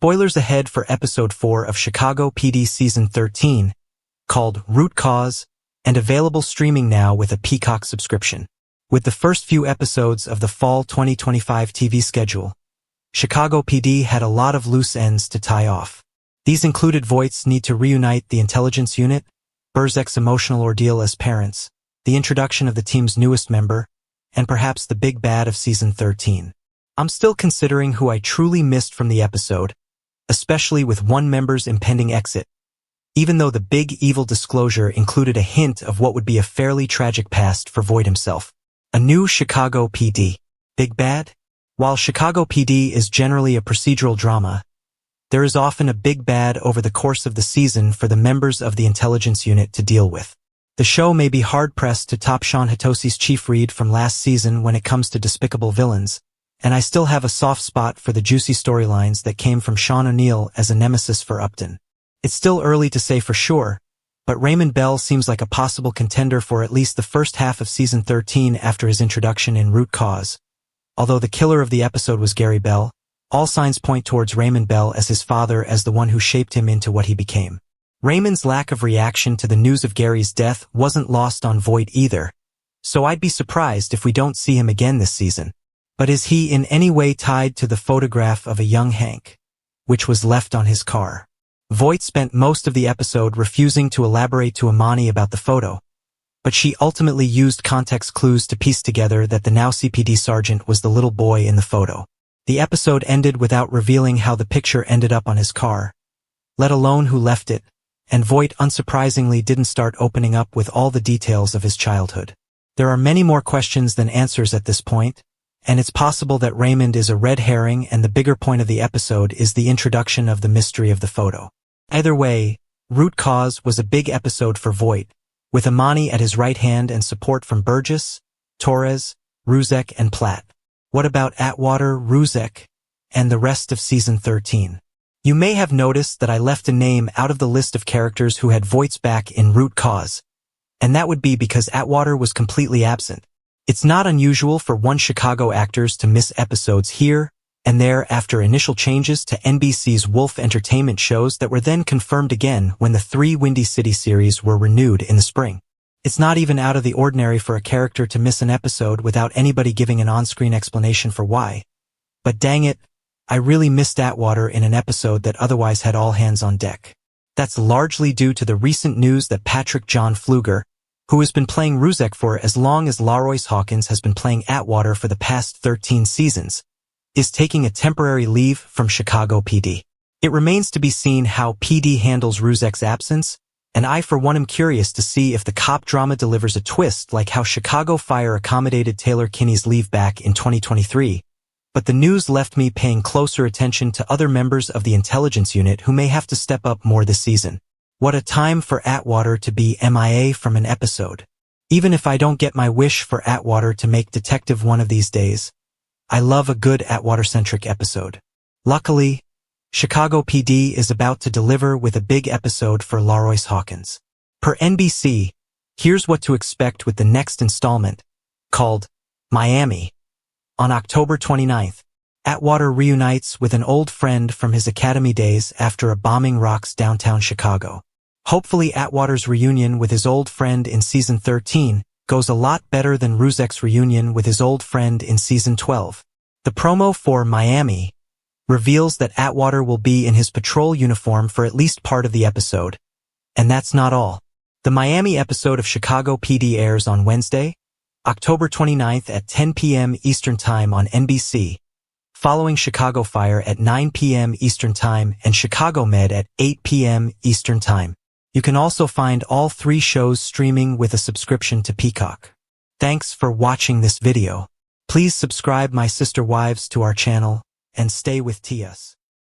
Spoilers ahead for Episode 4 of Chicago PD Season 13, called Root Cause, and available streaming now with a Peacock subscription. With the first few episodes of the fall 2025 TV schedule, Chicago PD had a lot of loose ends to tie off. These included Voight's need to reunite the intelligence unit, Burzek's emotional ordeal as parents, the introduction of the team's newest member, and perhaps the big bad of Season 13. I'm still considering who I truly missed from the episode, especially with one member's impending exit, even though the big evil disclosure included a hint of what would be a fairly tragic past for Voight himself. A new Chicago PD. Big bad? While Chicago PD is generally a procedural drama, there is often a big bad over the course of the season for the members of the intelligence unit to deal with. The show may be hard-pressed to top Sean Hatosi's chief read from last season when it comes to despicable villains, and I still have a soft spot for the juicy storylines that came from Sean O'Neill as a nemesis for Upton. It's still early to say for sure, but Raymond Bell seems like a possible contender for at least the first half of Season 13 after his introduction in Root Cause. Although the killer of the episode was Gary Bell, all signs point towards Raymond Bell as his father as the one who shaped him into what he became. Raymond's lack of reaction to the news of Gary's death wasn't lost on Voight either, so I'd be surprised if we don't see him again this season. But is he in any way tied to the photograph of a young Hank, which was left on his car? Voight spent most of the episode refusing to elaborate to Imani about the photo, but she ultimately used context clues to piece together that the now CPD sergeant was the little boy in the photo. The episode ended without revealing how the picture ended up on his car, let alone who left it, and Voight unsurprisingly didn't start opening up with all the details of his childhood. There are many more questions than answers at this point, and it's possible that Raymond is a red herring and the bigger point of the episode is the introduction of the mystery of the photo. Either way, Root Cause was a big episode for Voight, with Imani at his right hand and support from Burgess, Torres, Ruzek, and Platt. What about Atwater, Ruzek, and the rest of Season 13? You may have noticed that I left a name out of the list of characters who had Voight's back in Root Cause, and that would be because Atwater was completely absent. It's not unusual for one Chicago actors to miss episodes here and there after initial changes to NBC's Wolf Entertainment shows that were then confirmed again when the 3 Windy City series were renewed in the spring. It's not even out of the ordinary for a character to miss an episode without anybody giving an on-screen explanation for why. But dang it, I really missed Atwater in an episode that otherwise had all hands on deck. That's largely due to the recent news that Patrick John Pfluger, who has been playing Ruzek for as long as Laroyce Hawkins has been playing Atwater for the past 13 seasons, is taking a temporary leave from Chicago PD. It remains to be seen how PD handles Ruzek's absence, and I for one am curious to see if the cop drama delivers a twist like how Chicago Fire accommodated Taylor Kinney's leave back in 2023, but the news left me paying closer attention to other members of the intelligence unit who may have to step up more this season. What a time for Atwater to be MIA from an episode. Even if I don't get my wish for Atwater to make detective one of these days, I love a good Atwater-centric episode. Luckily, Chicago PD is about to deliver with a big episode for Laroyce Hawkins. Per NBC, here's what to expect with the next installment, called Miami. On October 29th, Atwater reunites with an old friend from his academy days after a bombing rocks downtown Chicago. Hopefully Atwater's reunion with his old friend in Season 13 goes a lot better than Ruzek's reunion with his old friend in Season 12. The promo for Miami reveals that Atwater will be in his patrol uniform for at least part of the episode. And that's not all. The Miami episode of Chicago PD airs on Wednesday, October 29th at 10 p.m. Eastern Time on NBC, following Chicago Fire at 9 p.m. Eastern Time and Chicago Med at 8 p.m. Eastern Time. You can also find all 3 shows streaming with a subscription to Peacock. Thanks for watching this video. Please subscribe my sister wives to our channel and stay with TS.